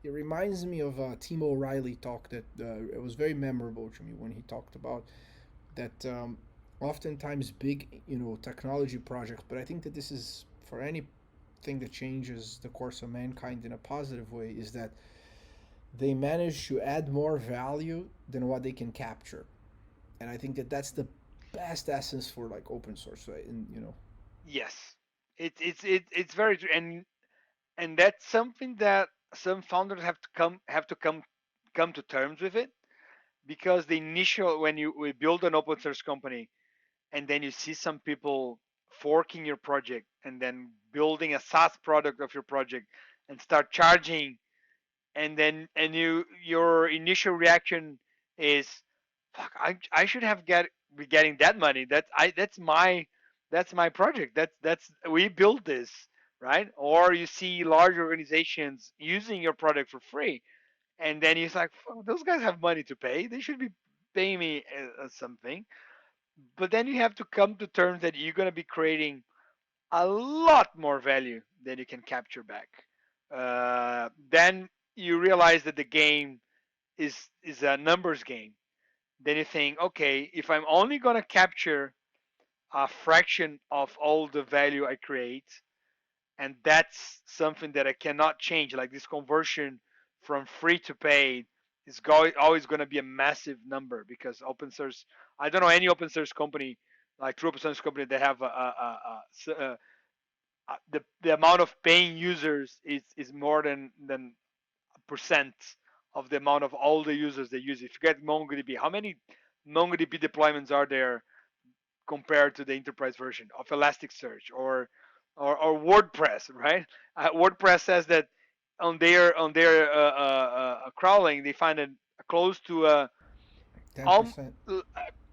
it reminds me of a Tim O'Reilly talk that it was very memorable to me when he talked about that oftentimes big, technology projects, but I think that this is for anything that changes the course of mankind in a positive way, is that they manage to add more value than what they can capture. And I think that that's the best essence for like open source, right? And Yes, it's very true, and that's something that some founders have to come to terms with it, because the initial when you we build an open source company, and then you see some people forking your project and then building a SaaS product of your project and start charging, and then and your initial reaction is, fuck, I should have be getting that money. That's my project. That's we built this, right? Or you see large organizations using your product for free, and then it's like, fuck, those guys have money to pay. They should be paying me something. But then you have to come to terms that you're going to be creating a lot more value than you can capture back. Then you realize that the game is a numbers game. Then you think, okay, if I'm only going to capture a fraction of all the value I create, and that's something that I cannot change, like this conversion from free to paid is always going to be a massive number, because open source, I don't know any open source company, like true open source company, that have the amount of paying users is more than a percent of the amount of all the users they use. If you get MongoDB, how many MongoDB deployments are there compared to the enterprise version of Elasticsearch or WordPress, right? WordPress says that on their crawling, they find it close to ten um, percent uh,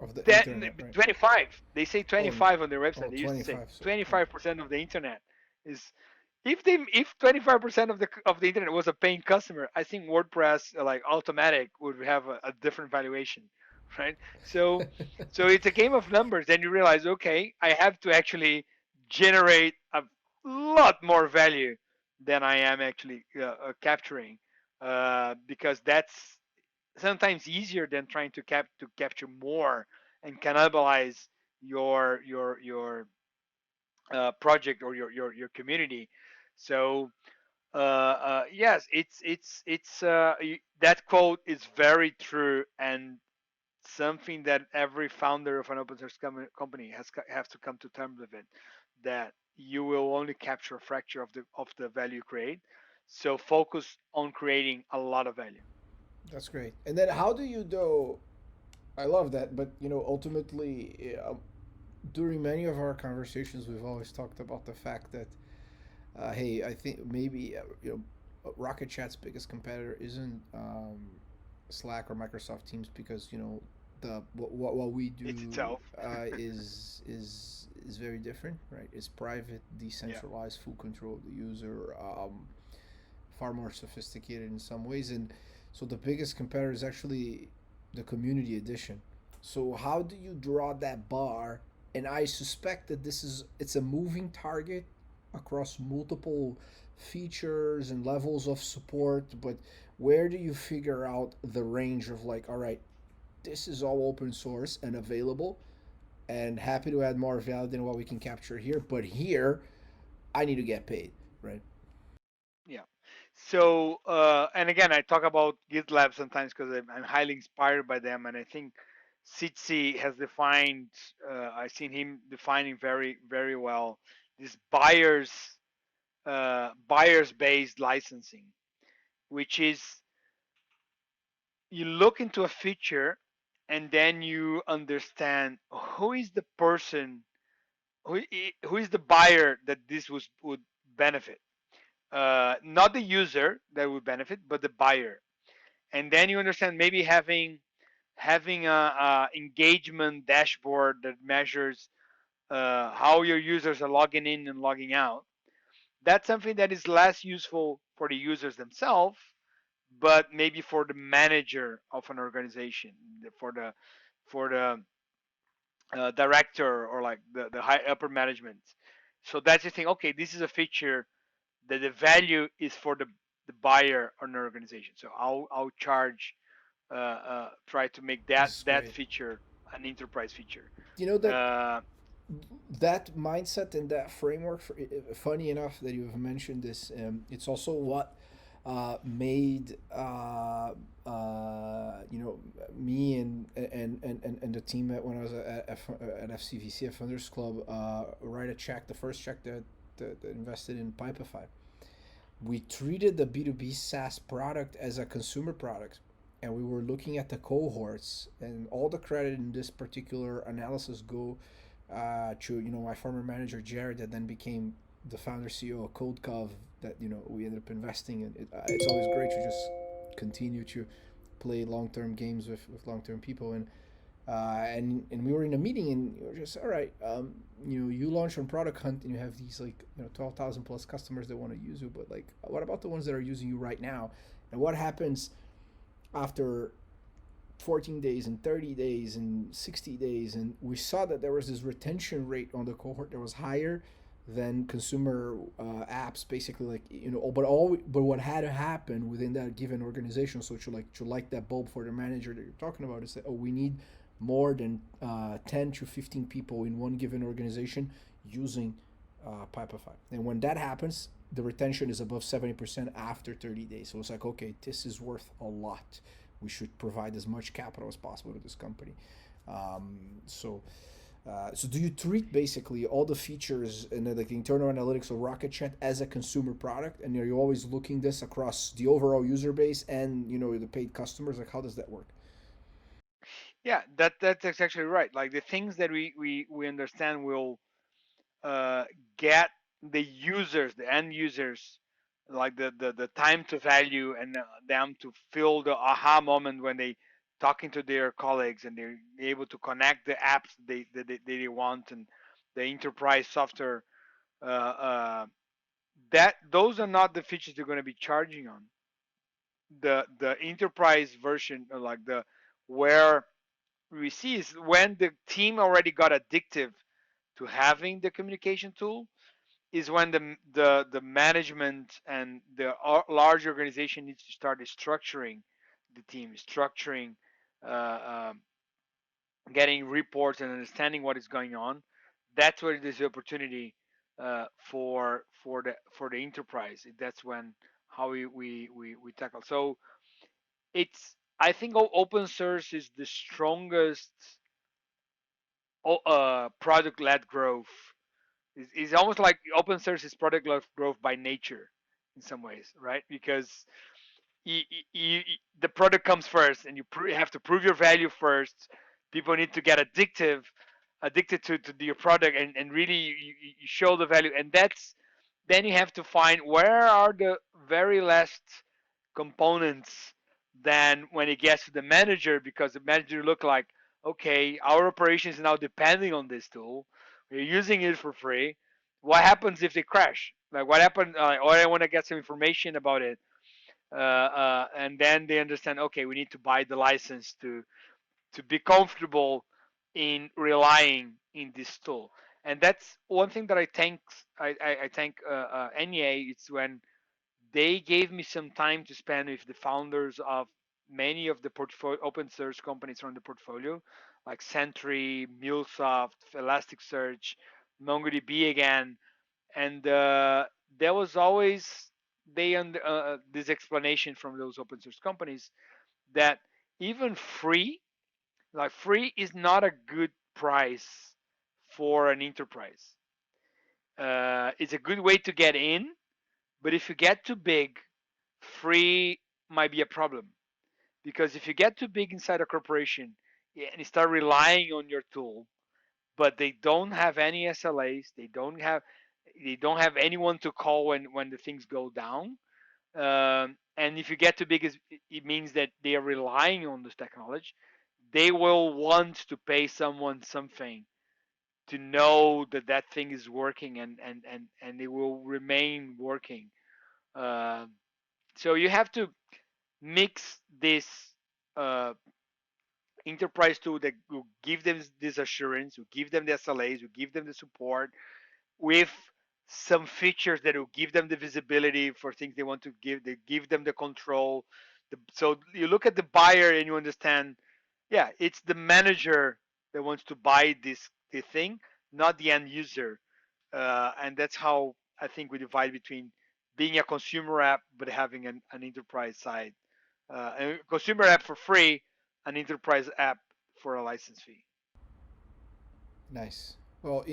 of the that internet, right? 25. They say Oh, 25 on their website. oh, They used to say 25. So okay. 25% of the internet is. If 25% of the internet was a paying customer, I think WordPress like automatic would have a different valuation, right? So it's a game of numbers. Then you realize, okay, I have to actually generate a lot more value than I am actually capturing, because that's sometimes easier than trying to capture more and cannibalize your project or your community. So yes, that quote is very true, and something that every founder of an open source company has to come to terms with it, that you will only capture a fraction of the value you create. So focus on creating a lot of value. That's great. And then how do you do? I love that, but ultimately, during many of our conversations, we've always talked about the fact that, hey, I think maybe Rocket Chat's biggest competitor isn't Slack or Microsoft Teams, because the what we It's do itself. is very different, right? It's private, Yeah. decentralized, full control of the user, far more sophisticated in some ways, and so the biggest competitor is actually the community edition. So how do you draw that bar? And I suspect that it's a moving target across multiple features and levels of support, but where do you figure out the range of like, all right, this is all open source and available and happy to add more value than what we can capture here, but here I need to get paid, right? Yeah. So, and again, I talk about GitLab sometimes because I'm highly inspired by them, and I think Sitsi has defined. I've seen him defining very, very well this buyers-based licensing, which is you look into a feature, and then you understand who is the person, who is the buyer that this would benefit, not the user that would benefit, but the buyer. And then you understand maybe having a engagement dashboard that measures how your users are logging in and logging out. That's something that is less useful for the users themselves, but maybe for the manager of an organization, for the director, or like the high upper management. So that's the thing. Okay, this is a feature that the value is for the buyer or an organization. So I'll charge, try to make that This is that great. feature an enterprise feature. You know that Uh, that mindset and that framework. Funny enough that you have mentioned this. It's also what made you know, me and the team at, when I was at FCVC at Founders Club, write a check, the first check that invested in Pipefy. We treated the B2B SaaS product as a consumer product, and we were looking at the cohorts, and all the credit in this particular analysis go to, you know, my former manager Jared, that then became the founder CEO of CodeCov, that, you know, we ended up investing in. It's always great to just continue to play long term games with long term people. And we were in a meeting, and we were just, all right, you know, you launch on Product Hunt and you have these, like, you know, 12,000 plus customers that want to use you, but like, what about the ones that are using you right now? And what happens after 14 days and 30 days and 60 days? And we saw that there was this retention rate on the cohort that was higher than consumer apps, basically, like, you know. But what had to happen within that given organization, so to light that bulb for the manager that you're talking about, is that, oh, we need more than 10 to 15 people in one given organization using Pipefy. And when that happens, the retention is above 70% after 30 days. So it's like, okay, this is worth a lot. We should provide as much capital as possible to this company. Um, so, so do you treat basically all the features and like the internal analytics of Rocket Chat as a consumer product, and are you always looking this across the overall user base and, you know, the paid customers? Like, how does that work? yeah, that's actually right. Like the things that we understand will uh, get the users, the end users, like the time to value, and them to feel the aha moment when they talking to their colleagues and they're able to connect the apps they want, and the enterprise software. That those are not the features they're going to be charging on. The enterprise version, like the where we see is when the team already got addictive to having the communication tool, is when the management and the large organization needs to start structuring the team, structuring, uh, um, getting reports and understanding what is going on. That's where there's the opportunity for the enterprise. That's when how we tackle. So it's, I think open source is the strongest product led growth. It's almost like open source is product led growth by nature in some ways, right? Because the product comes first, and you have to prove your value first. People need to get addicted to your product, and really you show the value, and that's then you have to find where are the very last components. Then when it gets to the manager, because the manager look like, okay, our operation is now depending on this tool, we're using it for free. What happens if they crash? Like what happened? Or I want to get some information about it, and then they understand, okay, we need to buy the license to be comfortable in relying in this tool. And that's one thing that I thank NEA. It's when they gave me some time to spend with the founders of many of the portfolio open source companies from the portfolio, like Sentry, MuleSoft, Elasticsearch, MongoDB again. And there was always this explanation from those open source companies that even free, like free is not a good price for an enterprise. It's a good way to get in, but if you get too big, free might be a problem. Because if you get too big inside a corporation and you start relying on your tool, but they don't have any SLAs, they don't have anyone to call when the things go down. And if you get too big, it means that they are relying on this technology. They will want to pay someone something to know that that thing is working, and it will remain working. Uh, so you have to mix this uh, enterprise tool that will give them this assurance, will give them the SLAs, will give them the support, with some features that will give them the visibility for things they want to give. They give them the control. So you look at the buyer and you understand, yeah, it's the manager that wants to buy the thing, not the end user. And that's how I think we divide between being a consumer app but having an enterprise side. A consumer app for free, an enterprise app for a license fee. Nice. Well,